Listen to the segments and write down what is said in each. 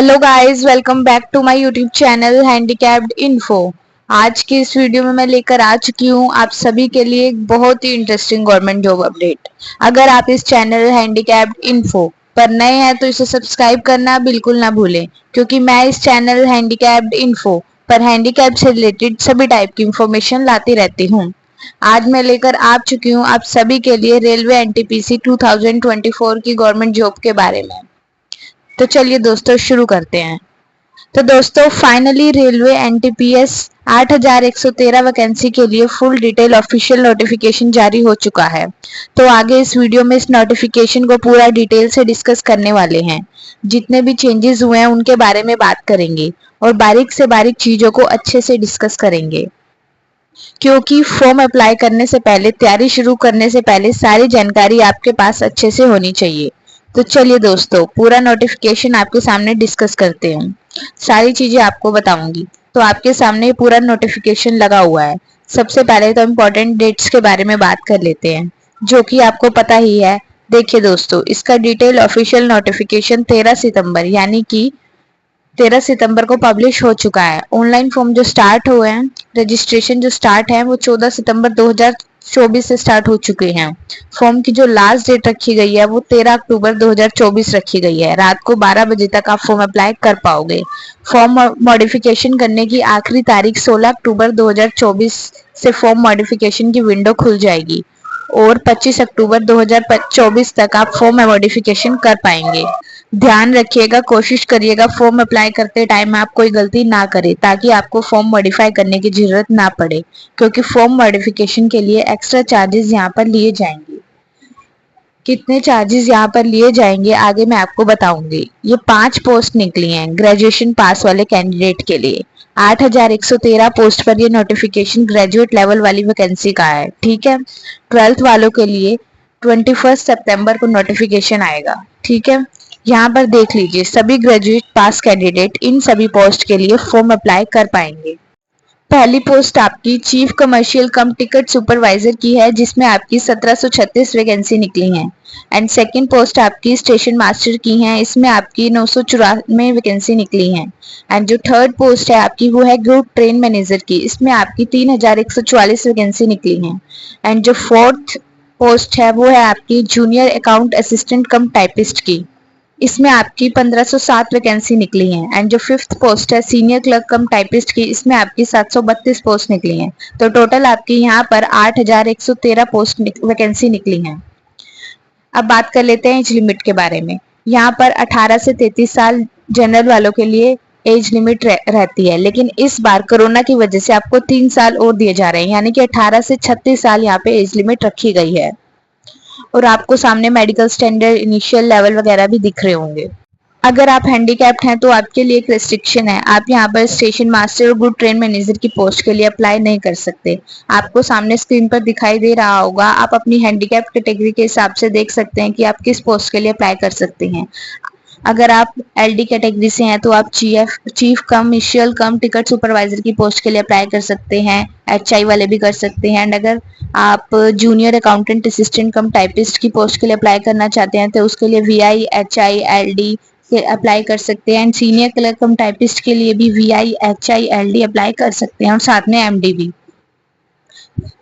Hello guys, welcome back to my YouTube channel handicapped info. आज की इस video में मैं लेकर आ चुकी हूँ आप सभी के लिए एक बहुत ही इंटरेस्टिंग गवर्नमेंट जॉब अपडेट। अगर आप इस चैनल हैंडीकैप्ड इन्फो पर नए हैं तो इसे सब्सक्राइब करना बिल्कुल ना भूलें, क्योंकि मैं इस चैनल हैंडीकैप्ड इन्फो पर हैंडीकैप से रिलेटेड सभी टाइप की इंफॉर्मेशन लाती रहती हूँ। आज मैं लेकर आ चुकी हूँ आप सभी के लिए रेलवे एनटीपीसी 2024 की गवर्नमेंट जॉब के बारे में। तो चलिए दोस्तों शुरू करते हैं। तो दोस्तों फाइनली रेलवे एनटीपीएस 8113 वैकेंसी के लिए फुल डिटेल ऑफिशियल नोटिफिकेशन जारी हो चुका है। तो आगे इस वीडियो में इस नोटिफिकेशन को पूरा डिटेल से डिस्कस करने वाले हैं। जितने भी चेंजेस हुए हैं उनके बारे में बात करेंगे और बारीक से बारीक चीजों को अच्छे से डिस्कस करेंगे, क्योंकि फॉर्म अप्लाई करने से पहले, तैयारी शुरू करने से पहले सारी जानकारी आपके पास अच्छे से होनी चाहिए। तो चलिए दोस्तों पूरा नोटिफिकेशन आपके सामने डिस्कस करते हैं, सारी चीजें आपको बताऊंगी। तो आपके सामने पूरा नोटिफिकेशन लगा हुआ है। सबसे पहले तो इम्पोर्टेंट डेट्स के बारे में बात कर लेते हैं, जो कि आपको पता ही है। देखिए दोस्तों, इसका डिटेल ऑफिशियल नोटिफिकेशन 13 सितंबर यानी कि 13 सितंबर को पब्लिश हो चुका है। ऑनलाइन फॉर्म जो स्टार्ट हुए हैं, रजिस्ट्रेशन जो स्टार्ट है वो 14 सितंबर 2024 से स्टार्ट हो चुके हैं। फॉर्म की जो लास्ट डेट रखी गई है वो 13 अक्टूबर 2024 रखी गई है। रात को 12 बजे तक आप फॉर्म अप्लाई कर पाओगे। फॉर्म मॉडिफिकेशन करने की आखिरी तारीख 16 अक्टूबर 2024 से फॉर्म मॉडिफिकेशन की विंडो खुल जाएगी और 25 अक्टूबर 2024 तक आप फॉर्म मॉडिफिकेशन कर पाएंगे। ध्यान रखिएगा, कोशिश करिएगा फॉर्म अप्लाई करते टाइम आप कोई गलती ना करें, ताकि आपको फॉर्म मॉडिफाई करने की जरूरत ना पड़े, क्योंकि फॉर्म मॉडिफिकेशन के लिए एक्स्ट्रा चार्जेस यहाँ पर लिए जाएंगे। कितने चार्जेस यहाँ पर लिए जाएंगे आगे मैं आपको बताऊंगी। ये 5 पोस्ट निकली हैं ग्रेजुएशन पास वाले कैंडिडेट के लिए। 8113 पोस्ट पर ये नोटिफिकेशन ग्रेजुएट लेवल वाली वैकेंसी का है, ठीक है। 12th वालों के लिए 21 सितंबर को नोटिफिकेशन आएगा, ठीक है। यहाँ पर देख लीजिए, सभी ग्रेजुएट पास कैंडिडेट इन सभी पोस्ट के लिए फॉर्म अप्लाई कर पाएंगे। पहली पोस्ट आपकी चीफ कमर्शियल कम टिकट सुपरवाइजर की है, जिसमें आपकी 1736 वैकेंसी निकली हैं। एंड सेकंड पोस्ट आपकी स्टेशन मास्टर की है, इसमें आपकी 994 वैकेंसी निकली हैं। एंड जो थर्ड पोस्ट है आपकी वो है ग्रुप ट्रेन मैनेजर की, इसमें आपकी 3144 वैकेंसी निकली हैं। एंड जो फोर्थ पोस्ट है वो है आपकी जूनियर अकाउंट असिस्टेंट कम टाइपिस्ट की, इसमें आपकी 1507 वैकेंसी निकली हैं। एंड जो फिफ्थ पोस्ट है सीनियर क्लर्क कम टाइपिस्ट की, इसमें आपकी 732 पोस्ट निकली हैं। तो टोटल आपकी यहाँ पर 8113 पोस्ट वैकेंसी निकली हैं। अब बात कर लेते हैं एज लिमिट के बारे में। यहाँ पर 18 से 33 साल जनरल वालों के लिए एज लिमिट रहती है, लेकिन इस बार कोरोना की वजह से आपको 3 साल और दिए जा रहे हैं, यानी कि 18 से 36 साल यहाँ पे एज लिमिट रखी गई है। और आपको सामने मेडिकल स्टैंडर्ड, इनिशियल लेवल वगैरह भी दिख रहे होंगे। अगर आप हैंडीकैप्ड हैं तो आपके लिए एक रेस्ट्रिक्शन है, आप यहाँ पर स्टेशन मास्टर और गुड ट्रेन मैनेजर की पोस्ट के लिए अप्लाई नहीं कर सकते। आपको सामने स्क्रीन पर दिखाई दे रहा होगा, आप अपनी हैंडीकैप कैटेगरी के हिसाब से देख सकते हैं कि आप किस पोस्ट के लिए अप्लाई कर सकते हैं। अगर आप एलडी कैटेगरी से हैं तो आप चीफ कमर्शियल कम टिकट सुपरवाइजर की पोस्ट के लिए अप्लाई कर सकते हैं, एचआई वाले भी कर सकते हैं। एंड अगर आप जूनियर अकाउंटेंट असिस्टेंट कम टाइपिस्ट की पोस्ट के लिए अप्लाई करना चाहते हैं तो उसके लिए वीआई, एचआई, एलडी से अप्लाई कर सकते हैं। And senior clerk come typist के लिए भी वीआई, एचआई, एलडी अप्लाई कर सकते हैं और साथ में एमडी भी।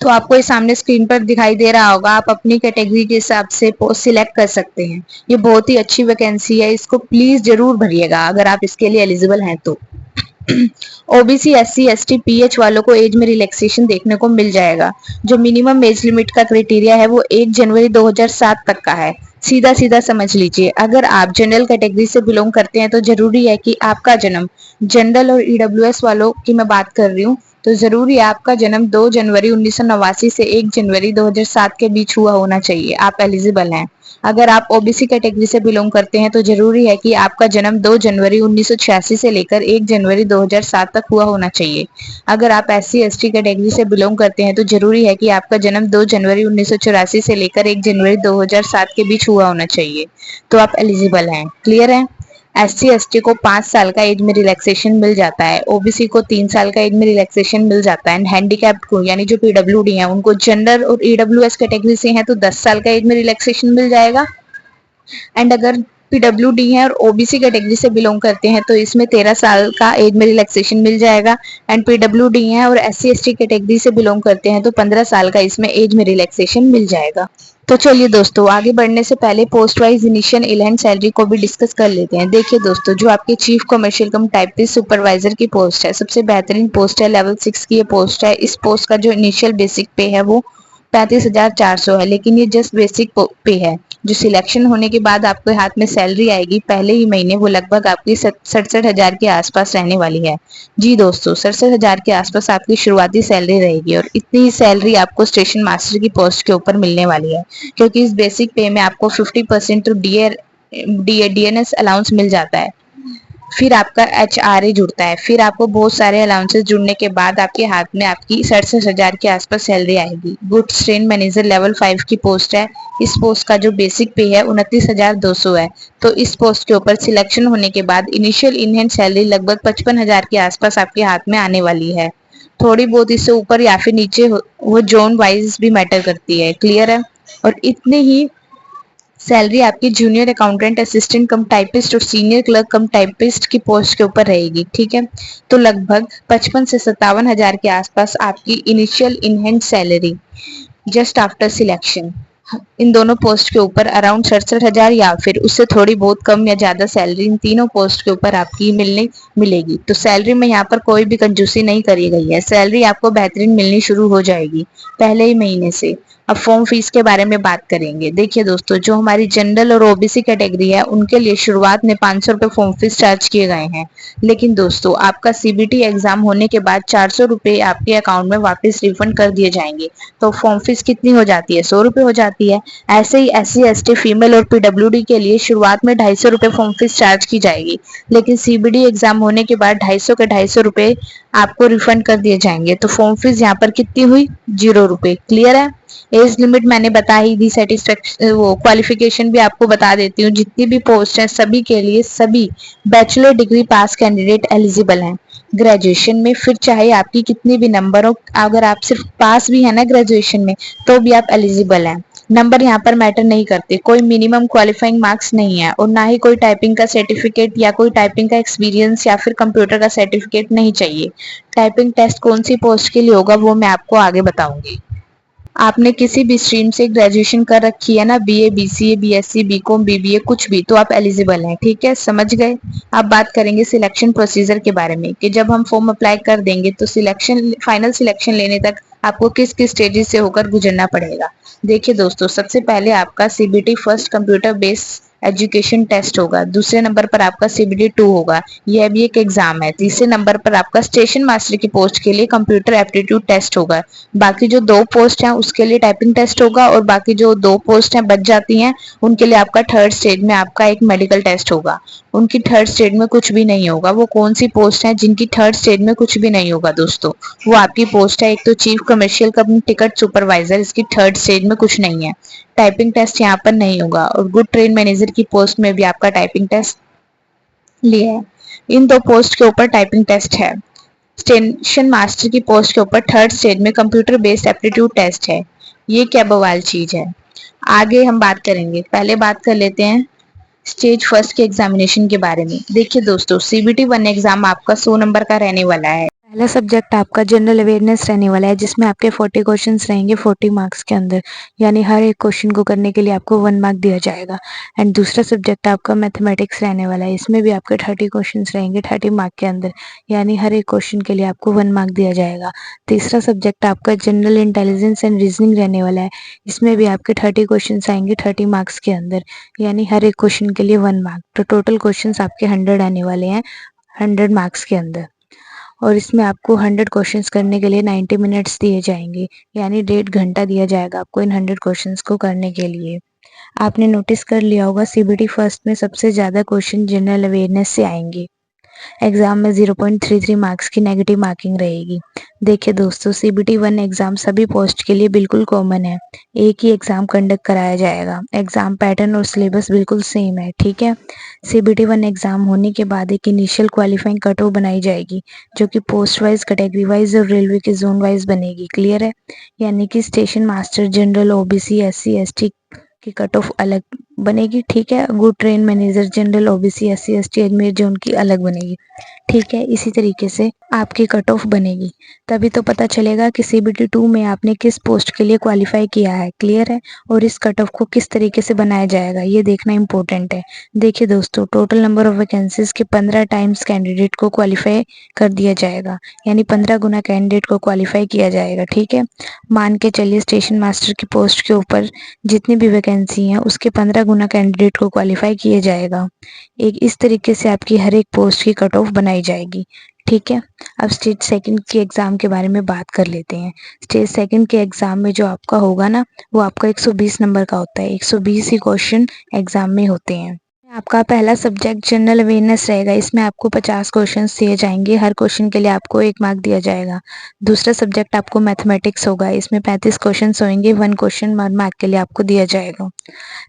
तो आपको ये सामने स्क्रीन पर दिखाई दे रहा होगा, आप अपनी कैटेगरी के हिसाब से पोस्ट सिलेक्ट कर सकते हैं। ये बहुत ही अच्छी वैकेंसी है, इसको प्लीज जरूर भरिएगा अगर आप इसके लिए एलिजिबल हैं तो। ओबीसी, एससी, एसटी, पीएच वालों को एज में रिलैक्सेशन देखने को मिल जाएगा। जो मिनिमम एज लिमिट का क्राइटेरिया है वो 1 जनवरी 2007 तक का है। सीधा सीधा समझ लीजिए, अगर आप जनरल कैटेगरी से बिलोंग करते हैं तो जरूरी है कि आपका जन्म, जनरल और ईडब्ल्यूएस वालों की मैं बात कर रही हूँ, तो जरूरी है आपका जन्म 2 जनवरी 1989 से 1 जनवरी 2007 के बीच हुआ होना चाहिए, आप एलिजिबल हैं। अगर आप ओबीसी कैटेगरी से बिलोंग करते हैं तो जरूरी है कि आपका जन्म 2 जनवरी 1986 से लेकर 1 जनवरी 2007 तक हुआ होना चाहिए। अगर आप एससी एसटी कैटेगरी से बिलोंग करते हैं तो जरूरी है कि आपका जन्म 2 जनवरी 1984 से लेकर 1 जनवरी 2007 के बीच हुआ होना चाहिए, तो आप एलिजिबल हैं। क्लियर है? एससी एसटी को 5 साल का एज में रिलैक्सेशन मिल जाता है, ओबीसी को 3 साल का एज में रिलैक्सेशन मिल जाता है। एंड हैंडीकैप्ड को यानी जो पीडब्ल्यूडी हैं उनको जनरल और ईडब्ल्यूएस कैटेगरी से हैं तो 10 साल का एज में रिलैक्सेशन मिल जाएगा। एंड अगर पीडब्ल्यूडी हैं और ओबीसी कैटेगरी से बिलोंग करते हैं तो इसमें 13 साल का एज में रिलैक्सेशन मिल जाएगा। एंड पीडब्ल्यूडी हैं और एससी एसटी कैटेगरी से बिलोंग करते हैं तो 15 साल का इसमें एज में रिलैक्सेशन मिल जाएगा। तो चलिए दोस्तों, आगे बढ़ने से पहले पोस्ट वाइज इनिशियल इलहन सैलरी को भी डिस्कस कर लेते हैं। देखिए दोस्तों, जो आपके चीफ कमर्शियल कम टाइपिस्ट सुपरवाइजर की पोस्ट है, सबसे बेहतरीन पोस्ट है, लेवल 6 की ये पोस्ट है। इस पोस्ट का जो इनिशियल बेसिक पे है वो 35,400 है, लेकिन ये जस्ट बेसिक पे है। जो सिलेक्शन होने के बाद आपके हाथ में सैलरी आएगी पहले ही महीने, वो लगभग आपकी 67,000 के आसपास रहने वाली है। जी दोस्तों, 67,000 के आसपास आपकी शुरुआती सैलरी रहेगी और इतनी ही सैलरी आपको स्टेशन मास्टर की पोस्ट के ऊपर मिलने वाली है, क्योंकि इस बेसिक पे में आपको 50% तो डीएनएस अलाउंस मिल जाता है। फिर आपका एचआरए जुड़ता है, फिर आपको बहुत सारे अलाउंसेस जुड़ने के बाद आपके हाथ में आपकी 67,000 के आसपास सैलरी आएगी। गुड्स ट्रेन मैनेजर लेवल 5 की पोस्ट है। इस पोस्ट का जो बेसिक पे है 29,200 है। तो इस पोस्ट के ऊपर सिलेक्शन होने के बाद इनिशियल इन हैंड सैलरी लगभग 55,000 के आसपास आपके हाथ में आने वाली है। थोड़ी बहुत इससे ऊपर या फिर नीचे वो जोन वाइज भी मैटर करती है। क्लियर है? और इतने ही सैलरी आपकी जूनियर अकाउंटेंट असिस्टेंट कम टाइपिस्ट और सीनियर क्लर्क कम टाइपिस्ट की पोस्ट के ऊपर रहेगी। ठीक है, तो लगभग 55 से 57,000 के आसपास आपकी initial in hand salary just after selection. इन दोनों पोस्ट के ऊपर अराउंड 67,000 या फिर उससे थोड़ी बहुत कम या ज्यादा सैलरी इन तीनों पोस्ट के ऊपर आपकी मिलेगी। तो सैलरी में यहाँ पर कोई भी कंजूसी नहीं करी गई है, सैलरी आपको बेहतरीन मिलनी शुरू हो जाएगी पहले ही महीने से। अब फॉर्म फीस के बारे में बात करेंगे। देखिए दोस्तों, जो हमारी जनरल और ओबीसी कैटेगरी है उनके लिए शुरुआत में 500 रुपए फॉर्म फीस चार्ज किए गए हैं, लेकिन दोस्तों आपका सीबीटी एग्जाम होने के बाद 400 रुपए आपके अकाउंट में वापस रिफंड कर दिए जाएंगे। तो फॉर्म फीस कितनी हो जाती है? 100 रुपए हो जाती है। ऐसे ही एससी एसटी फीमेल और पीडब्ल्यूडी के लिए शुरुआत में 250 रुपए फॉर्म फीस चार्ज की जाएगी, लेकिन सीबीडी एग्जाम होने के बाद 250 के 250 रुपए आपको रिफंड कर दिए जाएंगे। तो फॉर्म फीस यहाँ पर कितनी हुई? 0 रुपए। क्लियर है? एज लिमिट मैंने बता ही दी, सेटिस्फेक्शन वो क्वालिफिकेशन भी आपको बता देती हूँ। जितनी भी पोस्ट हैं सभी के लिए सभी बैचलर डिग्री पास कैंडिडेट एलिजिबल हैं ग्रेजुएशन में। फिर चाहे आपकी कितनी भी नंबर हो, अगर आप सिर्फ पास भी है ना ग्रेजुएशन में तो भी आप एलिजिबल हैं। नंबर यहाँ पर मैटर नहीं करते, कोई मिनिमम क्वालिफाइंग मार्क्स नहीं है और ना ही कोई टाइपिंग का सर्टिफिकेट या कोई टाइपिंग का एक्सपीरियंस या फिर कंप्यूटर का सर्टिफिकेट नहीं चाहिए। टाइपिंग टेस्ट कौन सी पोस्ट के लिए होगा वो मैं आपको आगे बताऊंगी। आपने किसी भी स्ट्रीम से ग्रेजुएशन कर रखी है ना, BA, BCA, BSc, BCom, BBA, कुछ भी, तो आप एलिजिबल हैं। ठीक है, समझ गए? अब बात करेंगे सिलेक्शन प्रोसीजर के बारे में कि जब हम फॉर्म अप्लाई कर देंगे तो सिलेक्शन फाइनल सिलेक्शन लेने तक आपको किस किस स्टेजेस से होकर गुजरना पड़ेगा। देखिए दोस्तों, सबसे पहले आपका CBT first computer based education test होगा। दूसरे नंबर पर आपका सीबीटी 2 होगा, यह भी एक एग्जाम है। तीसरे नंबर पर आपका स्टेशन मास्टर की पोस्ट के लिए कंप्यूटर एप्टीट्यूड टेस्ट होगा। बाकी जो 2 पोस्ट हैं उसके लिए टाइपिंग टेस्ट होगा और बाकी जो 2 पोस्ट हैं बच जाती हैं उनके लिए आपका थर्ड स्टेज में आपका एक मेडिकल टेस्ट होगा। उनकी थर्ड स्टेज में कुछ भी नहीं होगा। वो कौन सी पोस्ट है जिनकी थर्ड स्टेज में कुछ भी नहीं होगा दोस्तों? वो आपकी पोस्ट है, एक तो चीफ कमर्शियल कम टिकट सुपरवाइजर, इसकी थर्ड स्टेज में कुछ नहीं है। टाइपिंग टेस्ट यहाँ पर नहीं होगा और गुड ट्रेन मैनेजर की पोस्ट में भी आपका टाइपिंग टेस्ट लिया है। इन 2 पोस्ट के ऊपर टाइपिंग टेस्ट है। स्टेशन मास्टर की पोस्ट के ऊपर थर्ड स्टेज में कंप्यूटर बेस्ड एप्टीट्यूड टेस्ट है। ये क्या बवाल चीज है? आगे हम बात करेंगे, पहले बात कर लेते हैं स्टेज फर्स्ट के एग्जामिनेशन के बारे में। देखिए दोस्तों, सीबीटी 1 एग्जाम आपका 100 नंबर का रहने वाला है। पहला सब्जेक्ट आपका जनरल अवेयरनेस रहने वाला है, जिसमें आपके 40 क्वेश्चंस रहेंगे 40 मार्क्स के अंदर, यानी हर एक क्वेश्चन को करने के लिए आपको 1 मार्क दिया जाएगा। एंड दूसरा सब्जेक्ट आपका मैथमेटिक्स रहने वाला है, इसमें भी आपके 30 क्वेश्चंस रहेंगे 30 मार्क के अंदर, यानी हर एक क्वेश्चन के लिए आपको 1 मार्क दिया जाएगा। तीसरा सब्जेक्ट आपका जनरल इंटेलिजेंस एंड रीजनिंग रहने वाला है, इसमें भी आपके 30 क्वेश्चन आएंगे 30 मार्क्स के अंदर, यानी हर एक क्वेश्चन के लिए 1 मार्क। तो टोटल क्वेश्चन आपके 100 आने वाले हैं 100 मार्क्स के अंदर। और इसमें आपको 100 क्वेश्चंस करने के लिए 90 मिनट्स दिए जाएंगे, यानी 1.5 घंटा दिया जाएगा आपको इन 100 क्वेश्चंस को करने के लिए। आपने नोटिस कर लिया होगा सीबीटी फर्स्ट में सबसे ज़्यादा क्वेश्चन जनरल अवेयरनेस से आएंगे। एग्जाम में 0.33 मार्क्स की नेगेटिव मार्किंग रहेगी। देखिए दोस्तों, सीबीटी 1 एग्जाम सभी पोस्ट के लिए बिल्कुल कॉमन है, एक ही एग्जाम कंडक्ट कराया जाएगा। एग्जाम पैटर्न और सिलेबस बिल्कुल सेम है। ठीक है, सीबीटी 1 एग्जाम होने के बाद एक इनिशियल क्वालिफाइंग कट ऑफ बनाई जाएगी, जो कि पोस्ट वाइज, कैटेगरी वाइज और रेलवे के जोन वाइज बनेगी। क्लियर है? यानी कि station master, general, OBC, SC ST की कट ऑफ अलग बनेगी, ठीक है। Good train manager general OBC SC ST Ajmer zone की अलग बनेगी, ठीक है। इसी तरीके से आपकी कट ऑफ बनेगी, तभी तो पता चलेगा कि सीबीटी 2 में आपने किस पोस्ट के लिए क्वालिफाई किया है, क्लियर है। और इस कट ऑफ को किस तरीके से बनाया जाएगा ये देखना इंपॉर्टेंट है। देखिए दोस्तों, टोटल नंबर ऑफ वैकेंसीज के 15 टाइम्स कैंडिडेट को क्वालिफाई कर दिया जाएगा, यानी 15 गुना कैंडिडेट को क्वालिफाई किया जाएगा, ठीक है। मान के चलिए स्टेशन मास्टर की पोस्ट के ऊपर जितनी भी वैकेंसी है उसके 15 गुना कैंडिडेट को क्वालिफाई किया जाएगा। एक इस तरीके से आपकी हर एक पोस्ट की कट ऑफ बनाई जाएगी, ठीक है। अब स्टेज सेकंड के एग्जाम के बारे में बात कर लेते हैं। स्टेज सेकंड के एग्जाम में जो आपका होगा ना, वो आपका 120 नंबर का होता है। 120 ही क्वेश्चन एग्जाम में होते हैं। आपका पहला सब्जेक्ट जनरल अवेयरनेस रहेगा, इसमें आपको 50 क्वेश्चंस दिए जाएंगे, हर क्वेश्चन के लिए आपको 1 मार्क दिया जाएगा। दूसरा सब्जेक्ट आपको मैथमेटिक्स होगा, इसमें 35 क्वेश्चंस होंगे, 1 क्वेश्चन 1 मार्क के लिए आपको दिया जाएगा।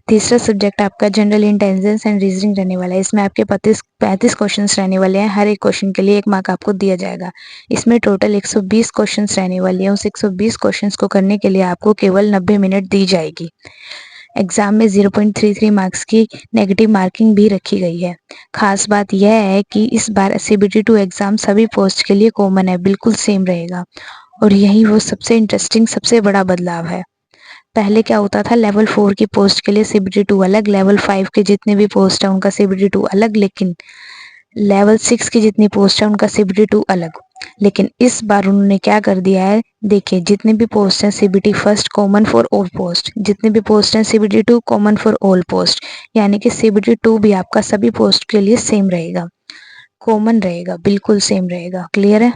तीसरा सब्जेक्ट आपका जनरल इंटेलिजेंस एंड रीजनिंग रहने वाला है, इसमें आपके 35 क्वेश्चंस रहने वाले हैं, हर एक क्वेश्चन के लिए 1 मार्क आपको दिया जाएगा। इसमें टोटल 120 क्वेश्चंस रहने वाले हैं, उस 120 क्वेश्चंस को करने के लिए आपको केवल 90 मिनट दी जाएगी। एग्जाम में 0.33 मार्क्स की नेगेटिव मार्किंग भी रखी गई है। खास बात यह है कि इस बार सीबीटी 2 एग्जाम सभी पोस्ट के लिए कॉमन है, बिल्कुल सेम रहेगा। और यही वो सबसे इंटरेस्टिंग सबसे बड़ा बदलाव है। पहले क्या होता था, लेवल 4 की पोस्ट के लिए सीबीटी 2 अलग, लेवल 5 के जितने भी पोस्ट है उनका सीबीटी 2 अलग, लेकिन लेवल 6 की जितनी पोस्ट है उनका सीबीटी 2 अलग। लेकिन इस बार उन्होंने क्या कर दिया है, देखिए जितने भी पोस्ट हैं CBT first common for all post, जितने भी पोस्ट हैं CBT 2 common for all post, यानी कि सीबीटी 2 भी आपका सभी पोस्ट के लिए सेम रहेगा, कॉमन रहेगा, बिल्कुल सेम रहेगा, क्लियर है।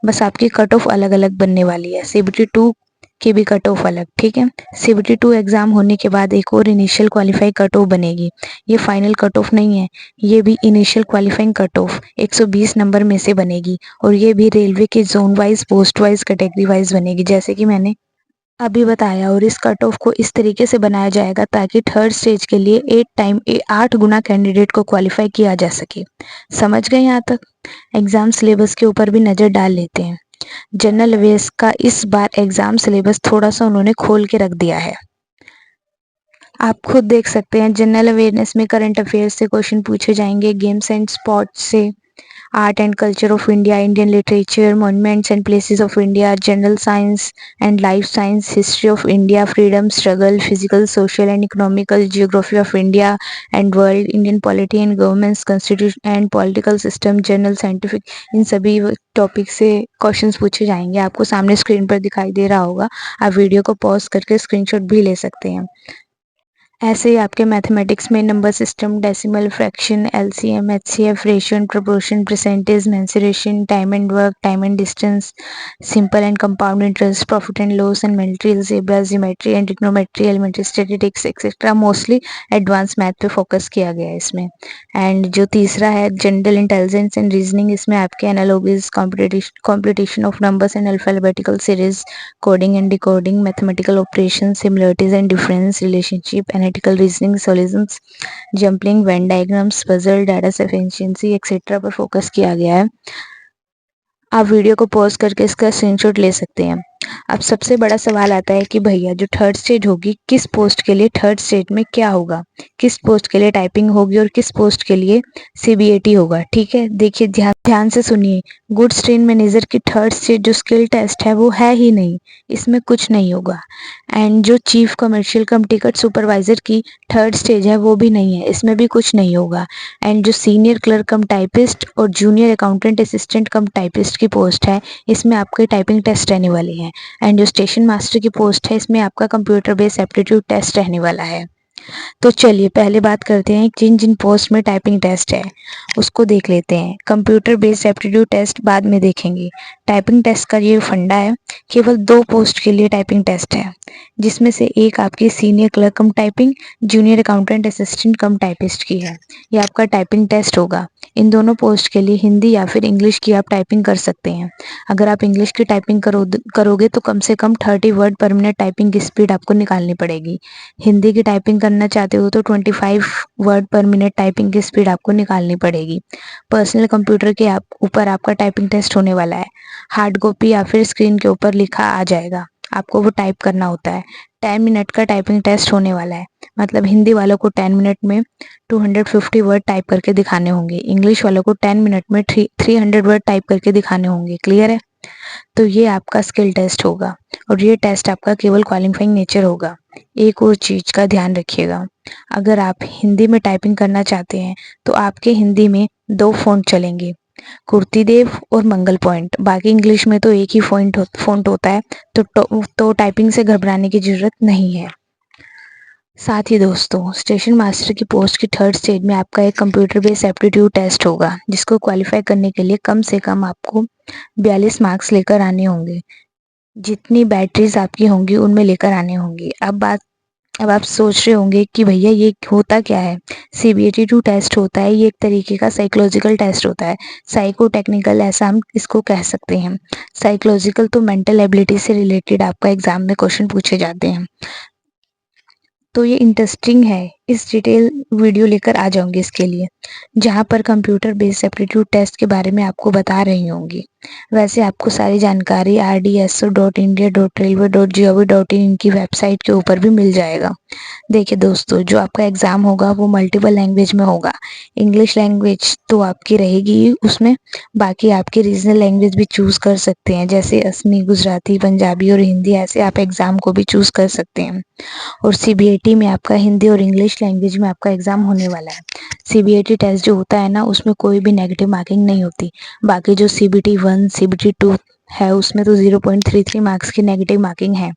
बस आपकी कट ऑफ अलग अलग बनने वाली है, सीबीटी 2 की भी कट ऑफ अलग, ठीक है। सीबीटी 2 एग्जाम होने के बाद एक और इनिशियल क्वालिफाई कट ऑफ बनेगी, ये फाइनल कट ऑफ नहीं है, ये भी initial qualifying cut off 120 number में से बनेगी। और ये भी रेलवे के zone wise post wise category wise बनेगी, जैसे कि मैंने अभी बताया। और इस कट ऑफ को इस तरीके से बनाया जाएगा ताकि थर्ड स्टेज के लिए 8 गुना कैंडिडेट को क्वालिफाई किया जा सके। समझ गए यहाँ तक। एग्जाम सिलेबस के ऊपर भी नजर डाल लेते हैं। जनरल अवेयर्स का इस बार एग्जाम सिलेबस थोड़ा सा उन्होंने खोल के रख दिया है, आप खुद देख सकते हैं। जनरल अवेयरनेस में करंट अफेयर्स से क्वेश्चन पूछे जाएंगे, गेम्स एंड स्पोर्ट्स से, art and culture of India, Indian literature, monuments and places of India, general science and life science, history of India, freedom struggle, physical social and economical, geography of India and world, Indian polity and governments, constitution and political system, general scientific, इन सभी topic से questions पूछे जाएंगे। आपको सामने screen पर दिखाई दे रहा होगा, आप वीडियो को पॉज करके स्क्रीनशॉट भी ले सकते हैं। ऐसे ही आपके मैथमेटिक्स में number system, decimal, fraction, LCM, HCF, ratio and proportion, percentage, mensuration, time and work, time and distance, simple and compound interest, profit and loss and military algebra, geometry and trigonometry, elementary statistics etcetera, mostly advance math पे focus किया गया है इसमें। And जो तीसरा है general intelligence and reasoning, इसमें आपके analogies, competition of numbers and alphabetical series, coding and decoding, mathematical operation, similarities and difference, relationship, analytical reasoning, solutions, jumbling, Venn diagrams, puzzle, data efficiency etcetera पर focus किया गया है। आप video को pause करके इसका स्क्रीनशॉट ले सकते हैं। अब सबसे बड़ा सवाल आता है कि भैया जो थर्ड स्टेज होगी, किस पोस्ट के लिए थर्ड स्टेज में क्या होगा, किस पोस्ट के लिए टाइपिंग होगी और किस पोस्ट के लिए सीबीएटी होगा, ठीक है। देखिए ध्यान से सुनिए, गुड्स ट्रेन मैनेजर की थर्ड स्टेज जो स्किल टेस्ट है वो है ही नहीं, इसमें कुछ नहीं होगा। एंड जो चीफ कमर्शियल कम टिकट सुपरवाइजर की थर्ड स्टेज है वो भी नहीं है, इसमें भी कुछ नहीं होगा। एंड जो सीनियर क्लर्क कम टाइपिस्ट और जूनियर अकाउंटेंट असिस्टेंट कम टाइपिस्ट की पोस्ट है, इसमें आपके टाइपिंग टेस्ट रहने वाले हैं। एंड जो स्टेशन मास्टर की पोस्ट है, इसमें आपका कंप्यूटर बेस्ड एप्टीट्यूड टेस्ट रहने वाला है। तो चलिए पहले बात करते हैं जिन जिन पोस्ट में टाइपिंग टेस्ट है उसको देख लेते हैं। कंप्यूटर बेस्ड एप्टीट्यूड टेस्ट बाद में देखेंगे। टाइपिंग टेस्ट का ये फंडा है, केवल 2 पोस्ट के लिए टाइपिंग टेस्ट है, जिसमें से एक आपकी सीनियर क्लर्क कम टाइपिंग, जूनियर अकाउंटेंट असिस्टेंट कम टाइपिस्ट की है। ये आपका टाइपिंग टेस्ट होगा। इन दोनों पोस्ट के लिए हिंदी या फिर इंग्लिश की आप टाइपिंग कर सकते हैं। अगर आप इंग्लिश की टाइपिंग करोगे तो कम से कम 30 वर्ड पर मिनट टाइपिंग की स्पीड आपको निकालनी पड़ेगी। हिंदी की टाइपिंग करना चाहते हो तो 25 वर्ड पर मिनट टाइपिंग की स्पीड आपको निकालनी पड़ेगी। पर्सनल कंप्यूटर के ऊपर आपका टाइपिंग टेस्ट होने वाला है। हार्ड कॉपी या फिर स्क्रीन के ऊपर लिखा आ जाएगा, आपको वो टाइप करना होता है। 10 मिनट का टाइपिंग टेस्ट होने वाला है। मतलब हिंदी वालों को 10 मिनट में 250 वर्ड टाइप करके दिखाने होंगे, इंग्लिश वालों को 10 मिनट में 300 वर्ड टाइप करके दिखाने होंगे। क्लियर है? तो ये आपका स्किल टेस्ट होगा और ये टेस्ट आपका केवल क्वालिफाइंग नेचर होगा। एक और चीज का ध्यान रखिएगा, अगर आप हिंदी में टाइपिंग करना चाहते हैं तो आपके हिंदी में 2 फ़ॉन्ट चलेंगे, कुर्तीदेव और मंगल पॉइंट। बाकी इंग्लिश में तो एक ही फ़ॉन्ट होता है, तो टाइपिंग से घबराने की ज़रूरत नहीं है। साथ ही दोस्तों, स्टेशन मास्टर की पोस्ट की थर्ड स्टेज में आपका एक कंप्यूटर बेस्ड एप्टीट्यूड टेस्ट होगा, जिसको क्वालिफाई करने के लिए कम से कम आपको 42 मार्क्स लेकर आने होंगे। जितनी बैटरीज आपकी होंगी उनमें लेकर आने होंगी। अब आप सोच रहे होंगे कि भैया ये होता क्या है? सीबीएटी 2 टेस्ट होता है, ये एक तरीके का साइकोलॉजिकल टेस्ट होता है। साइको टेक्निकल ऐसा हम इसको कह सकते हैं। साइकोलॉजिकल तो मेंटल एबिलिटी से रिलेटेड आपका एग्जाम में क्वेश्चन पूछे जाते हैं। तो ये इंटरेस्टिंग है, इस डिटेल वीडियो लेकर आ जाऊंगी इसके लिए, जहाँ पर कंप्यूटर बेस्ड एप्टीट्यूड टेस्ट के बारे में आपको बता रही होंगी। वैसे आपको सारी जानकारी rdso.india.railway.gov.in इनकी वेबसाइट के ऊपर भी मिल जाएगा। देखिए दोस्तों, जो आपका एग्ज़ाम होगा वो मल्टीपल लैंग्वेज में होगा। इंग्लिश लैंग्वेज तो आपकी रहेगी ही उसमें, बाकी आपकी रीजनल लैंग्वेज भी चूज़ कर सकते हैं, जैसे असमी, गुजराती, पंजाबी और हिंदी। ऐसे आप एग्ज़ाम को भी चूज़ कर सकते हैं। और सीबीएटी में आपका हिंदी और इंग्लिश लैंग्वेज में आपका एग्ज़ाम होने वाला है। सीबीएटी टेस्ट जो होता है ना, उसमें कोई भी नेगेटिव मार्किंग नहीं होती। बाकी जो सीबीटी 1, सीबीटी 2 है उसमें तो 0.33 मार्क्स की नेगेटिव मार्किंग है,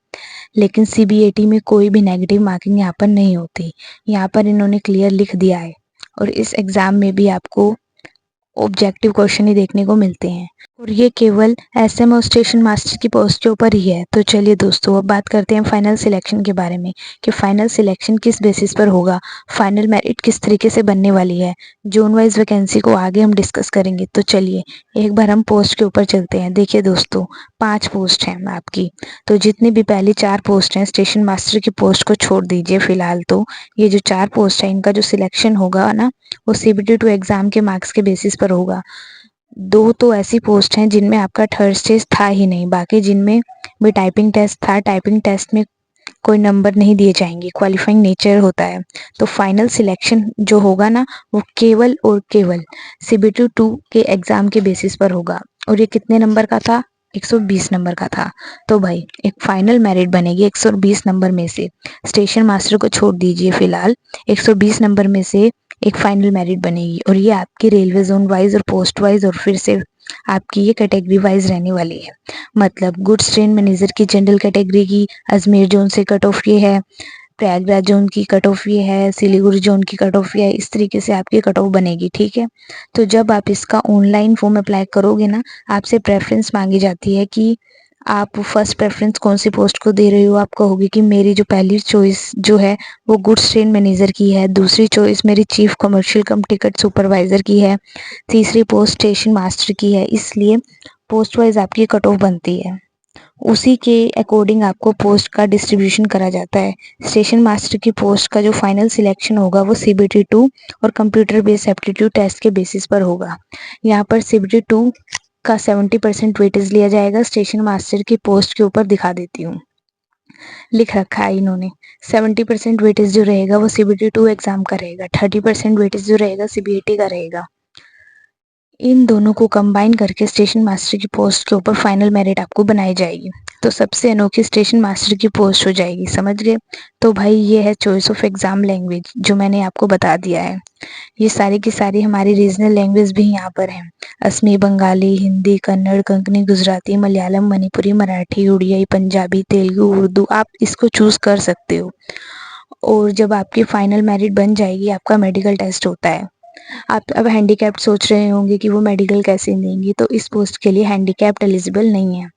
लेकिन सीबीएटी में कोई भी नेगेटिव मार्किंग यहाँ पर नहीं होती। यहाँ पर इन्होंने क्लियर लिख दिया है। और इस एग्ज़ाम में भी आपको ऑब्जेक्टिव क्वेश्चन ही देखने को मिलते हैं, और ये केवल एसएम और स्टेशन मास्टर की पोस्ट के ऊपर ही है। तो चलिए दोस्तों, अब बात करते हैं फाइनल सिलेक्शन के बारे में, कि फाइनल सिलेक्शन किस बेसिस पर होगा, फाइनल मेरिट किस तरीके से बनने वाली है। जोन वाइज वैकेंसी को आगे हम डिस्कस करेंगे। तो चलिए एक बार हम पोस्ट के ऊपर चलते हैं। देखिए दोस्तों, 5 पोस्ट हैं आपकी। तो जितनी भी पहली 4 पोस्ट हैं, स्टेशन मास्टर की पोस्ट को छोड़ दीजिए फिलहाल। तो ये जो 4 पोस्ट है, इनका जो सिलेक्शन होगा ना, वो सीबीटी 2 एग्जाम के मार्क्स के बेसिस पर होगा। 2 तो ऐसी पोस्ट हैं जिनमें आपका थर्ड स्टेज था ही नहीं, बाकी जिनमें भी टाइपिंग टेस्ट था, टाइपिंग टेस्ट में कोई नंबर नहीं दिए जाएंगे, क्वालिफाइंग नेचर होता है। तो फाइनल सिलेक्शन जो होगा ना, वो केवल और केवल सीबीटी 2 के एग्जाम के बेसिस पर होगा। और ये कितने नंबर का था? 120 नंबर का था। तो भाई एक फाइनल मेरिट बनेगी 120 नंबर में से। स्टेशन मास्टर को छोड़ दीजिए फिलहाल, 120 नंबर में से एक फाइनल मेरिट बनेगी, और ये आपकी रेलवे जोन वाइज और पोस्ट वाइज और फिर से आपकी ये कैटेगरी वाइज रहने वाली है। मतलब गुड्स ट्रेन मैनेजर की जनरल कैटेगरी की अजमेर जोन से कट ऑफ ये है, प्रयागराज जोन की कट ऑफ ये है, सिलीगुड़ी जोन की कट ऑफ ये है। इस तरीके से आपकी कट ऑफ बनेगी, ठीक है। तो जब आप इसका ऑनलाइन फॉर्म अप्लाई करोगे ना, आपसे प्रेफरेंस मांगी जाती है कि आप फर्स्ट प्रेफरेंस कौन सी पोस्ट को दे रहे हो। आप कहोगे कि मेरी जो पहली चॉइस जो है वो गुड्स ट्रेन मैनेजर की है, दूसरी चॉइस मेरी चीफ कमर्शियल कम टिकट सुपरवाइजर की है, तीसरी पोस्ट स्टेशन मास्टर की है। इसलिए पोस्ट वाइज आपकी कट ऑफ बनती है, उसी के अकॉर्डिंग आपको पोस्ट का डिस्ट्रीब्यूशन करा जाता है। स्टेशन मास्टर की पोस्ट का जो फाइनल सिलेक्शन होगा वो सीबीटी 2 और कंप्यूटर बेस्ड एप्टीट्यूड टेस्ट के बेसिस पर होगा। यहाँ पर सीबीटी 2 का 70% वेटेज लिया जाएगा। स्टेशन मास्टर की पोस्ट के ऊपर दिखा देती हूँ, लिख रखा है इन्होंने। 70% वेटेज जो रहेगा वो सीबीटी 2 एग्जाम का रहेगा, 30% वेटेज जो रहेगा सीबीएटी का रहेगा। इन दोनों को कंबाइन करके स्टेशन मास्टर की पोस्ट के ऊपर फाइनल मेरिट आपको बनाई जाएगी। तो सबसे अनोखी स्टेशन मास्टर की पोस्ट हो जाएगी, समझ गए। तो भाई ये है चॉइस ऑफ एग्जाम लैंग्वेज जो मैंने आपको बता दिया है। ये सारी की सारी हमारी रीजनल लैंग्वेज भी यहाँ पर हैं। असमी, बंगाली, हिंदी, कन्नड़, कंकनी, गुजराती, मलयालम, मणिपुरी, मराठी, उड़िया, पंजाबी, तेलुगु, उर्दू, आप इसको चूज कर सकते हो। और जब आपकी फाइनल मेरिट बन जाएगी, आपका मेडिकल टेस्ट होता है। आप अब हैंडीकैप्ड सोच रहे होंगे कि वो मेडिकल कैसे देंगे, तो इस पोस्ट के लिए हैंडीकैप्ड एलिजिबल नहीं है।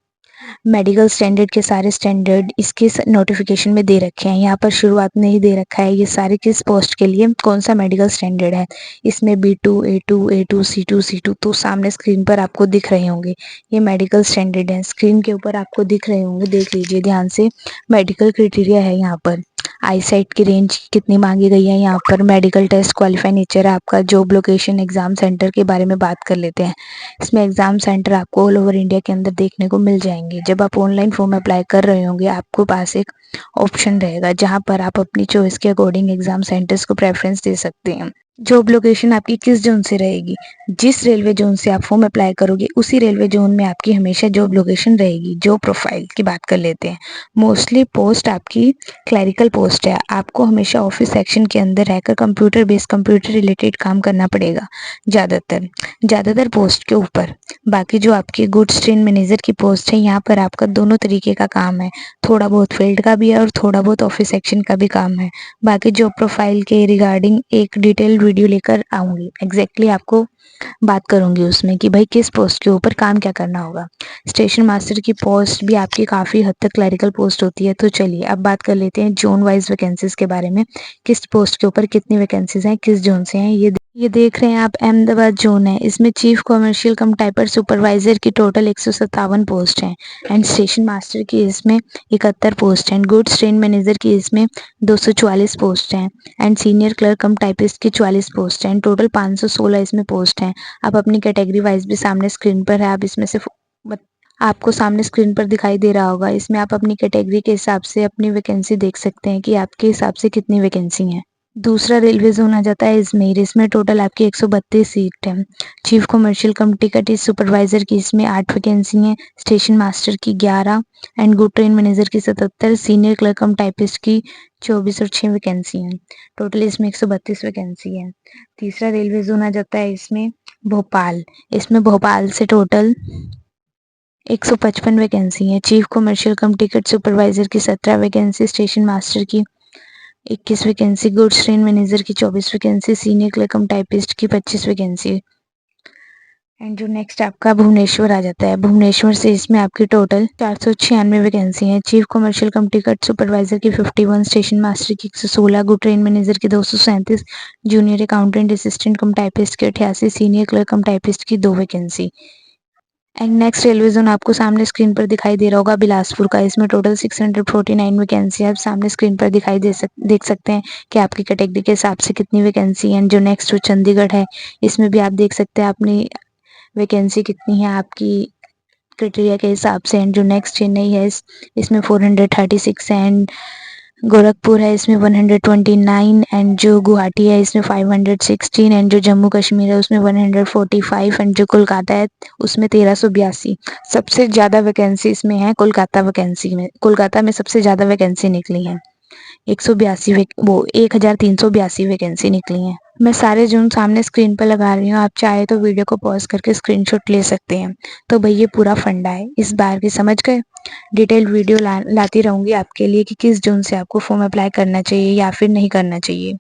मेडिकल स्टैंडर्ड के सारे स्टैंडर्ड इसके नोटिफिकेशन में दे रखे हैं, यहाँ पर शुरुआत में ही दे रखा है ये सारे किस पोस्ट के लिए कौन सा मेडिकल स्टैंडर्ड है। इसमें B2, A2, A2, C2, C2 तो सामने स्क्रीन पर आपको दिख रहे होंगे, ये मेडिकल स्टैंडर्ड है। स्क्रीन के ऊपर आपको दिख रहे होंगे, देख लीजिए ध्यान से। मेडिकल क्राइटेरिया है यहाँ पर, आईसाइट की रेंज कितनी मांगी गई है, यहाँ पर मेडिकल टेस्ट, क्वालिफाई नेचर है आपका, जॉब लोकेशन, एग्जाम सेंटर के बारे में बात कर लेते हैं। इसमें एग्जाम सेंटर आपको ऑल ओवर इंडिया के अंदर देखने को मिल जाएंगे। करेंगे। जब आप ऑनलाइन फॉर्म अप्लाई कर रहे होंगे आपको पास एक ऑप्शन रहेगा जहाँ पर आप अपनी चॉइस के अकॉर्डिंग एग्जाम सेंटर्स को प्रेफरेंस दे सकते हैं। जॉब लोकेशन आपकी किस जोन से रहेगी, जिस रेलवे जोन से आप फॉर्म अप्लाई करोगे उसी रेलवे जोन में आपकी हमेशा जॉब लोकेशन रहेगी। जॉब प्रोफाइल की बात कर लेते हैं। मोस्टली पोस्ट आपकी क्लरिकल पोस्ट है, आपको हमेशा ऑफिस सेक्शन के अंदर रहकर कंप्यूटर बेस्ड कंप्यूटर रिलेटेड काम करना पड़ेगा ज़्यादातर पोस्ट के ऊपर। बाकी जो आपकी गुड्स ट्रेन मैनेजर की पोस्ट है यहाँ पर आपका दोनों तरीके का काम है, थोड़ा बहुत फील्ड का भी है और थोड़ा बहुत ऑफिस सेक्शन का भी काम है। बाकी जॉब प्रोफाइल के रिगार्डिंग एक डिटेल वीडियो लेकर आऊँगी, एग्जैक्टली आपको बात करूँगी उसमें कि भाई किस पोस्ट के ऊपर काम क्या करना होगा। स्टेशन मास्टर की पोस्ट भी आपकी काफ़ी हद तक क्लरिकल पोस्ट होती है। तो चलिए अब बात कर लेते हैं जोन वाइज वैकेंसीज के बारे में, किस पोस्ट के ऊपर कितनी वैकेंसीज हैं, किस जोन से हैं। ये देख रहे हैं आप, अहमदाबाद जोन है, इसमें चीफ कमर्शियल कम टाइपर सुपरवाइजर की टोटल 157 पोस्ट हैं एंड स्टेशन मास्टर की इसमें 71 पोस्ट हैं, गुड्स ट्रेन मैनेजर की इसमें 244 पोस्ट हैं and senior clerk come typist की 44 पोस्ट हैं। टोटल 516 इसमें पोस्ट हैं। आप अपनी कैटेगरी वाइज भी सामने स्क्रीन पर है, आप इसमें से आपको सामने स्क्रीन पर दिखाई दे रहा होगा। इसमें आप अपनी कैटेगरी के हिसाब से अपनी वैकेंसी देख सकते हैं कि आपके हिसाब से कितनी वैकेंसी हैं। दूसरा रेलवे जोन आ जाता है इजमेर, इसमें टोटल आपकी 132 सीट है। चीफ कमर्शियल कम टिकट सुपरवाइजर की इसमें 8 वैकेंसी हैं, स्टेशन मास्टर की 11 एंड गुड ट्रेन मैनेजर की 77, सीनियर क्लर्क कम टाइपिस्ट की 24 और 6 वैकेंसी हैं। टोटल इसमें 132 वैकेंसी है। तीसरा रेलवे जोन आ जाता है इसमें भोपाल, इसमें भोपाल से टोटल 155 वैकेंसी है। चीफ कमर्शियल कम टिकट सुपरवाइजर की 17 वैकेंसी, स्टेशन मास्टर की 21 वैकेंसी, गुड्स ट्रेन मैनेजर की 24 वैकेंसी, सीनियर क्लर्क कम टाइपिस्ट की 25 वैकेंसी। एंड जो नेक्स्ट आपका भुवनेश्वर आ जाता है, भुवनेश्वर से इसमें आपकी टोटल 496 वैकेंसी है। चीफ कमर्शियल कम टिकट सुपरवाइजर की 51, स्टेशन मास्टर की 116, गुड ट्रेन मैनेजर की 237, जूनियर अकाउंटेंट असिस्टेंट कम टाइपिस्ट की 88, सीनियर क्लर्क कम टाइपिस्ट की 2 vacancy. And next railway zone आपको सामने स्क्रीन पर दिखाई दे रहा होगा बिलासपुर का, इसमें टोटल 649 वैकेंसी है। आप सामने स्क्रीन पर दिखाई देख सकते हैं कि आपकी कैटेगरी के हिसाब से कितनी वैकेंसी है। जो नेक्स्ट जो चंडीगढ़ है इसमें भी आप देख सकते हैं अपनी वैकेंसी कितनी है आपकी क्राइटेरिया के हिसाब से। एंड जो नेक्स्ट चेन्नई है इसमें 436 है एंड गोरखपुर है इसमें 129 एंड जो गुवाहाटी है इसमें 516 एंड जो जम्मू कश्मीर है उसमें 145 एंड जो कोलकाता है उसमें 1382। सबसे ज़्यादा वैकेंसी इसमें है कोलकाता वैकेंसी में, कोलकाता में सबसे ज़्यादा वैकेंसी निकली है। 1382 वैकेंसी निकली है। मैं सारे जोन सामने स्क्रीन पर लगा रही हूँ, आप चाहे तो वीडियो को पॉज करके स्क्रीनशॉट ले सकते हैं। तो भाई ये पूरा फंडा है इस बार की, समझ गए। डिटेल वीडियो लाती रहूंगी आपके लिए कि किस जोन से आपको फॉर्म अप्लाई करना चाहिए या फिर नहीं करना चाहिए।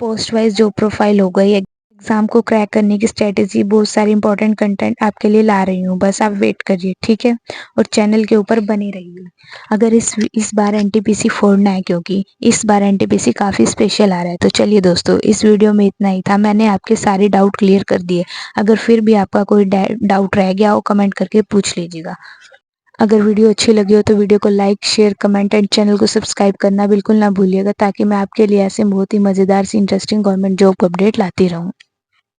पोस्ट वाइज जो प्रोफाइल हो गई, एग्जाम को क्रैक करने की स्ट्रेटेजी, बहुत सारी इंपॉर्टेंट कंटेंट आपके लिए ला रही हूँ, बस आप वेट करिए, ठीक है। और चैनल के ऊपर बने रहिए। अगर इस बार एनटीपीसी फोड़ना है, क्योंकि इस बार एनटीपीसी काफ़ी स्पेशल आ रहा है। तो चलिए दोस्तों, इस वीडियो में इतना ही था, मैंने आपके सारे डाउट क्लियर कर दिए। अगर फिर भी आपका कोई डाउट रह गया हो कमेंट करके पूछ लीजिएगा। अगर वीडियो अच्छी लगी हो तो वीडियो को like share comment and channel को सब्सक्राइब करना बिल्कुल ना भूलिएगा, ताकि मैं आपके लिए ऐसे बहुत ही मज़ेदार सी इंटरेस्टिंग गवर्नमेंट जॉब अपडेट लाती रहूँ।